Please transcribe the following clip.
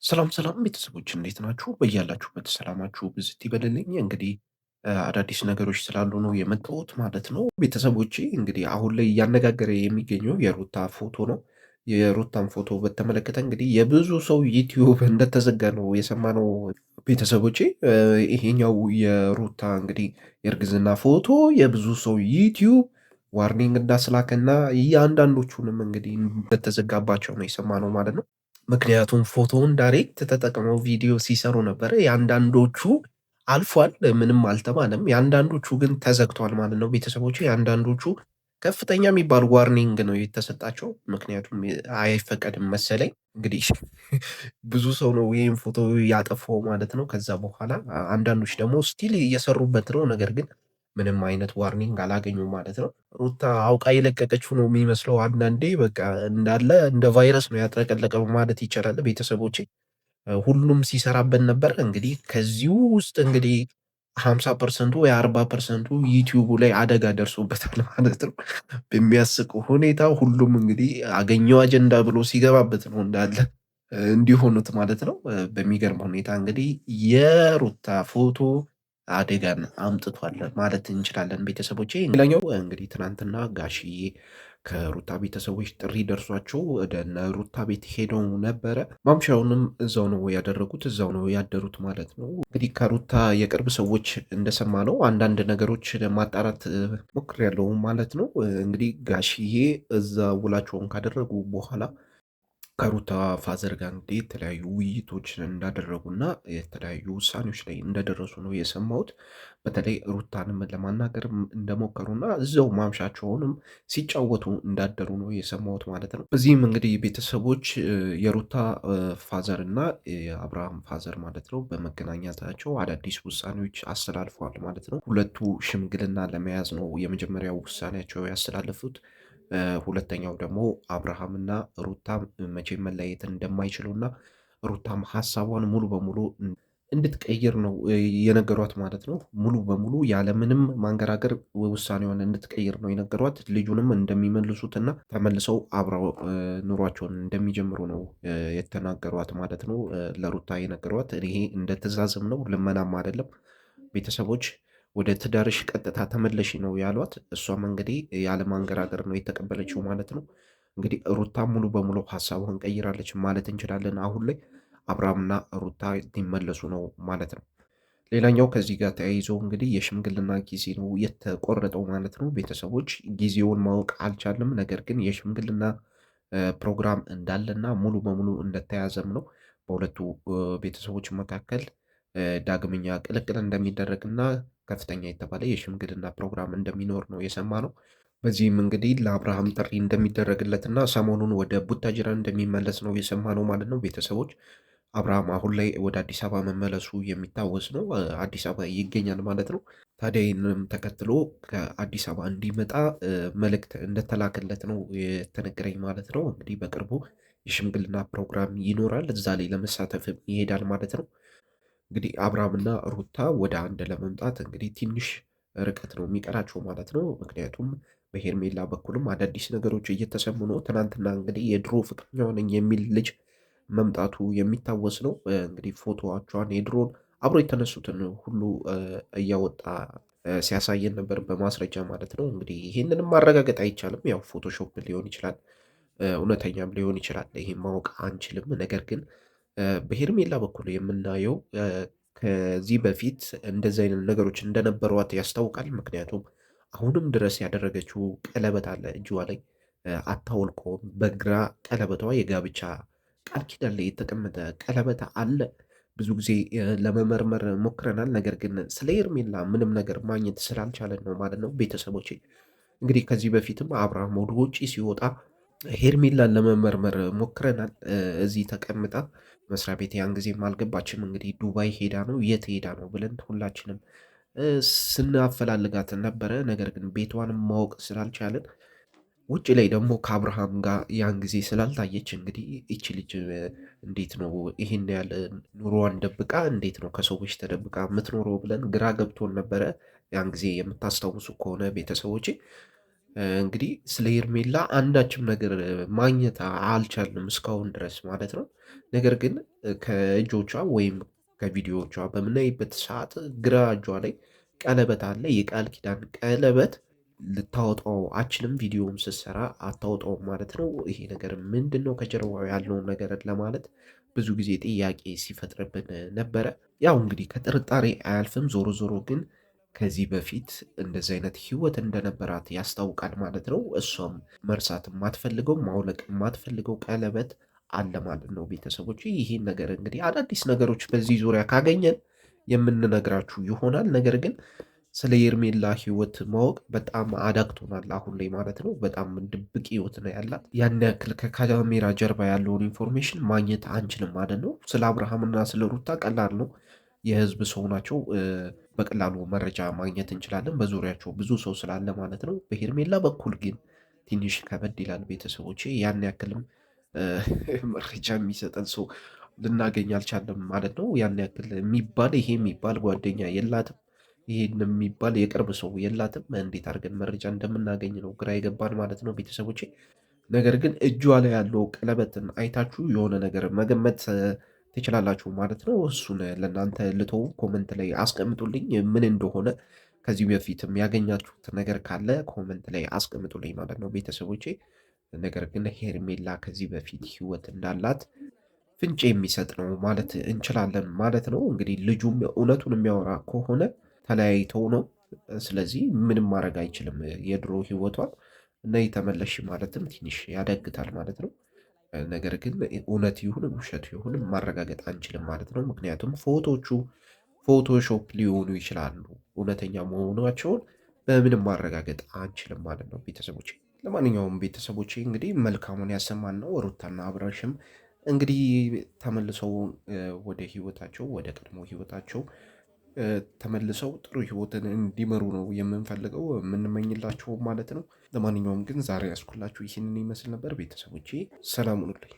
ሰላም ሰላም ቤተሰቦች እንዴት ናችሁ? በያላችሁበት ሰላማችሁ ብዝት ይበልልኝ። እንግዲህ አዳዲስ ነገሮች ስላሉ ነው የመጣሁት ማለት ነው። ቤተሰቦቼ እንግዲህ አሁን ላይ እያነጋገረ የሚገኘው የሩታ ፎቶ ነው። የሩታን ፎቶ በተመለከተ እንግዲህ የብዙ ሰው ዩቲዩብ እንደተዘጋ ነው የሰማነው ቤተሰቦቼ። ይሄኛው የሩታ እንግዲህ የእርግዝና ፎቶ የብዙ ሰው ዩቲዩብ ዋርኒንግ እንዳስላከና እያንዳንዶቹንም እንግዲህ እንደተዘጋባቸው ነው የሰማነው ማለት ነው። ምክንያቱም ፎቶውን ዳይሬክት ተጠቅመው ቪዲዮ ሲሰሩ ነበረ። የአንዳንዶቹ አልፏል፣ ምንም አልተባለም። የአንዳንዶቹ ግን ተዘግቷል ማለት ነው ቤተሰቦቹ። የአንዳንዶቹ ከፍተኛ የሚባል ዋርኒንግ ነው የተሰጣቸው። ምክንያቱም አይፈቀድም መሰለኝ እንግዲህ ብዙ ሰው ነው ይህን ፎቶ ያጠፋው ማለት ነው። ከዛ በኋላ አንዳንዶች ደግሞ ስቲል እየሰሩበት ነው። ነገር ግን ምንም አይነት ዋርኒንግ አላገኙም ማለት ነው። ሩታ አውቃ የለቀቀችው ነው የሚመስለው። አንዳንዴ በቃ እንዳለ እንደ ቫይረስ ነው ያጥለቀለቀው ማለት ይቻላል ቤተሰቦቼ። ሁሉም ሲሰራበት ነበር። እንግዲህ ከዚሁ ውስጥ እንግዲህ 50% ወይ 40% ዩቲዩቡ ላይ አደጋ ደርሶበታል ማለት ነው። በሚያስቅ ሁኔታ ሁሉም እንግዲህ አገኘው አጀንዳ ብሎ ሲገባበት ነው እንዳለ እንዲሆኑት ማለት ነው። በሚገርም ሁኔታ እንግዲህ የሩታ ፎቶ አደጋን አምጥቷል ማለት እንችላለን ቤተሰቦቼ። ሌላኛው እንግዲህ ትናንትና ጋሽዬ ከሩታ ቤተሰቦች ጥሪ ደርሷቸው ወደ እነ ሩታ ቤት ሄደው ነበረ። ማምሻውንም እዛው ነው ያደረጉት፣ እዛው ነው ያደሩት ማለት ነው። እንግዲህ ከሩታ የቅርብ ሰዎች እንደሰማነው አንዳንድ ነገሮች ማጣራት ሞክሬያለሁ ማለት ነው። እንግዲህ ጋሽዬ እዛ ውላቸውን ካደረጉ በኋላ ከሩታ ፋዘር ጋር እንግዲህ የተለያዩ ውይይቶችን እንዳደረጉና የተለያዩ ውሳኔዎች ላይ እንደደረሱ ነው የሰማሁት። በተለይ ሩታንም ለማናገር እንደሞከሩና እዛው ማምሻቸውንም ሲጫወቱ እንዳደሩ ነው የሰማሁት ማለት ነው። በዚህም እንግዲህ ቤተሰቦች የሩታ ፋዘር እና የአብርሃም ፋዘር ማለት ነው በመገናኘታቸው አዳዲስ ውሳኔዎች አስተላልፈዋል ማለት ነው። ሁለቱ ሽምግልና ለመያዝ ነው የመጀመሪያው ውሳኔያቸው ያስተላለፉት። ሁለተኛው ደግሞ አብርሃምና ሩታም መቼም መለያየት እንደማይችሉና ሩታም ሀሳቧን ሙሉ በሙሉ እንድትቀይር ነው የነገሯት ማለት ነው። ሙሉ በሙሉ ያለምንም ማንገራገር ውሳኔዋን እንድትቀይር ነው የነገሯት። ልጁንም እንደሚመልሱትና ተመልሰው አብረው ኑሯቸውን እንደሚጀምሩ ነው የተናገሯት ማለት ነው። ለሩታ የነገሯት ይሄ እንደ ትዕዛዝም ነው፣ ልመናም አይደለም። ቤተሰቦች ወደ ትዳርሽ ቀጥታ ተመለሺ ነው ያሏት። እሷም እንግዲህ ያለማንገራገር ነው የተቀበለችው ማለት ነው። እንግዲህ ሩታ ሙሉ በሙሉ ሀሳቧን ቀይራለች ማለት እንችላለን። አሁን ላይ አብርሃምና ሩታ ሊመለሱ ነው ማለት ነው። ሌላኛው ከዚህ ጋር ተያይዞ እንግዲህ የሽምግልና ጊዜ ነው የተቆረጠው ማለት ነው። ቤተሰቦች ጊዜውን ማወቅ አልቻልም። ነገር ግን የሽምግልና ፕሮግራም እንዳለና ሙሉ በሙሉ እንደተያዘም ነው። በሁለቱ ቤተሰቦች መካከል ዳግመኛ ቅልቅል እንደሚደረግና ከፍተኛ የተባለ የሽምግልና ፕሮግራም እንደሚኖር ነው የሰማነው። በዚህም እንግዲህ ለአብርሃም ጥሪ እንደሚደረግለትና ሰሞኑን ወደ ቡታጅራ እንደሚመለስ ነው የሰማነው ማለት ነው። ቤተሰቦች አብርሃም አሁን ላይ ወደ አዲስ አበባ መመለሱ የሚታወስ ነው። አዲስ አበባ ይገኛል ማለት ነው። ታዲያ ይህንንም ተከትሎ ከአዲስ አበባ እንዲመጣ መልእክት እንደተላከለት ነው የተነገረኝ ማለት ነው። እንግዲህ በቅርቡ የሽምግልና ፕሮግራም ይኖራል፣ እዛ ላይ ለመሳተፍ ይሄዳል ማለት ነው። እንግዲህ አብርሃምና ሩታ ወደ አንድ ለመምጣት እንግዲህ ትንሽ ርቀት ነው የሚቀራቸው ማለት ነው። ምክንያቱም በሄርሜላ በኩልም አዳዲስ ነገሮች እየተሰሙ ነው። ትናንትና እንግዲህ የድሮ ፍቅረኛው ነኝ የሚል ልጅ መምጣቱ የሚታወስ ነው። እንግዲህ ፎቶዋቿን የድሮን አብሮ የተነሱትን ሁሉ እያወጣ ሲያሳየን ነበር በማስረጃ ማለት ነው። እንግዲህ ይህንንም ማረጋገጥ አይቻልም። ያው ፎቶሾፕ ሊሆን ይችላል፣ እውነተኛም ሊሆን ይችላል። ይሄን ማወቅ አንችልም። ነገር ግን በሄርሜላ በኩል የምናየው ከዚህ በፊት እንደዚህ አይነት ነገሮች እንደነበሯት ያስታውቃል። ምክንያቱም አሁንም ድረስ ያደረገችው ቀለበት አለ እጇ ላይ አታወልቀውም። በግራ ቀለበቷ የጋብቻ ቃል ኪዳን ላይ የተቀመጠ ቀለበት አለ። ብዙ ጊዜ ለመመርመር ሞክረናል። ነገር ግን ስለ ሄርሜላ ምንም ነገር ማግኘት ስላልቻለን ነው ማለት ነው። ቤተሰቦቼ እንግዲህ ከዚህ በፊትም አብርሃም ወደ ውጪ ሲወጣ ሄርሜላን ለመመርመር ሞክረናል። እዚህ ተቀምጣ መስሪያ ቤት ያን ጊዜም አልገባችም። እንግዲህ ዱባይ ሄዳ ነው የት ሄዳ ነው ብለን ሁላችንም ስናፈላልጋት ነበረ። ነገር ግን ቤቷንም ማወቅ ስላልቻለን ውጭ ላይ ደግሞ ከአብርሃም ጋር ያን ጊዜ ስላልታየች እንግዲህ ይቺ ልጅ እንዴት ነው ይሄን ያህል ኑሮዋን ደብቃ እንዴት ነው ከሰዎች ተደብቃ የምትኖረው ብለን ግራ ገብቶን ነበረ። ያን ጊዜ የምታስታውሱ ከሆነ ቤተሰቦቼ እንግዲህ ስለ ሄርሜላ አንዳችም ነገር ማግኘት አልቻልንም እስካሁን ድረስ ማለት ነው። ነገር ግን ከእጆቿ ወይም ከቪዲዮዎቿ በምናይበት ሰዓት ግራ እጇ ላይ ቀለበት አለ። የቃል ኪዳን ቀለበት ልታወጣው አትችልም። ቪዲዮውን ስትሰራ አታወጣውም ማለት ነው። ይሄ ነገር ምንድነው? ከጀርባው ያለውን ነገር ለማለት ብዙ ጊዜ ጥያቄ ሲፈጥርብን ነበረ። ያው እንግዲህ ከጥርጣሬ አያልፍም። ዞሮ ዞሮ ግን ከዚህ በፊት እንደዚህ አይነት ህይወት እንደነበራት ያስታውቃል ማለት ነው። እሷም መርሳት የማትፈልገው ማውለቅ የማትፈልገው ቀለበት አለ ማለት ነው። ቤተሰቦች ይህን ነገር እንግዲህ አዳዲስ ነገሮች በዚህ ዙሪያ ካገኘን የምንነግራችሁ ይሆናል። ነገር ግን ስለ ሄርሜላ ህይወት ማወቅ በጣም አዳግቶናል አሁን ላይ ማለት ነው። በጣም ድብቅ ህይወት ነው ያላት። ያን ያክል ከካሜራ ጀርባ ያለውን ኢንፎርሜሽን ማግኘት አንችልም ማለት ነው። ስለ አብርሃምና ስለ ሩታ ቀላል ነው። የህዝብ ሰው ናቸው። በቀላሉ መረጃ ማግኘት እንችላለን በዙሪያቸው ብዙ ሰው ስላለ ማለት ነው። በሄርሜላ በኩል ግን ትንሽ ከበድ ይላል ቤተሰቦቼ። ያን ያክልም መረጃ የሚሰጠን ሰው ልናገኝ አልቻለም ማለት ነው። ያን ያክል የሚባል ይሄ የሚባል ጓደኛ የላትም። ይሄን የሚባል የቅርብ ሰው የላትም። እንዴት አድርገን መረጃ እንደምናገኝ ነው ግራ የገባን ማለት ነው ቤተሰቦቼ። ነገር ግን እጇ ላይ ያለው ቀለበትን አይታችሁ የሆነ ነገር መገመት ትችላላችሁ ማለት ነው። እሱን ለእናንተ ልተው፣ ኮመንት ላይ አስቀምጡልኝ ምን እንደሆነ። ከዚህ በፊትም ያገኛችሁት ነገር ካለ ኮመንት ላይ አስቀምጡልኝ ማለት ነው ቤተሰቦቼ። ነገር ግን ሄርሜላ ከዚህ በፊት ህይወት እንዳላት ፍንጭ የሚሰጥ ነው ማለት እንችላለን ማለት ነው። እንግዲህ ልጁም እውነቱን የሚያወራ ከሆነ ተለያይተው ነው። ስለዚህ ምንም ማድረግ አይችልም። የድሮ ህይወቷን እና የተመለሽ ማለትም ትንሽ ያዳግታል ማለት ነው። ነገር ግን እውነት ይሁን ውሸት ይሁን ማረጋገጥ አንችልም ማለት ነው። ምክንያቱም ፎቶዎቹ ፎቶሾፕ ሊሆኑ ይችላሉ። እውነተኛ መሆናቸውን በምንም ማረጋገጥ አንችልም ማለት ነው ቤተሰቦቼ። ለማንኛውም ቤተሰቦቼ እንግዲህ መልካሙን ያሰማን ነው። ሩታና አብርሽም እንግዲህ ተመልሰው ወደ ህይወታቸው ወደ ቀድሞ ህይወታቸው ተመልሰው ጥሩ ህይወትን እንዲመሩ ነው የምንፈልገው የምንመኝላቸው ማለት ነው። ለማንኛውም ግን ዛሬ ያስኩላችሁ ይህንን ይመስል ነበር ቤተሰቦቼ። ሰላም ሁኑልኝ።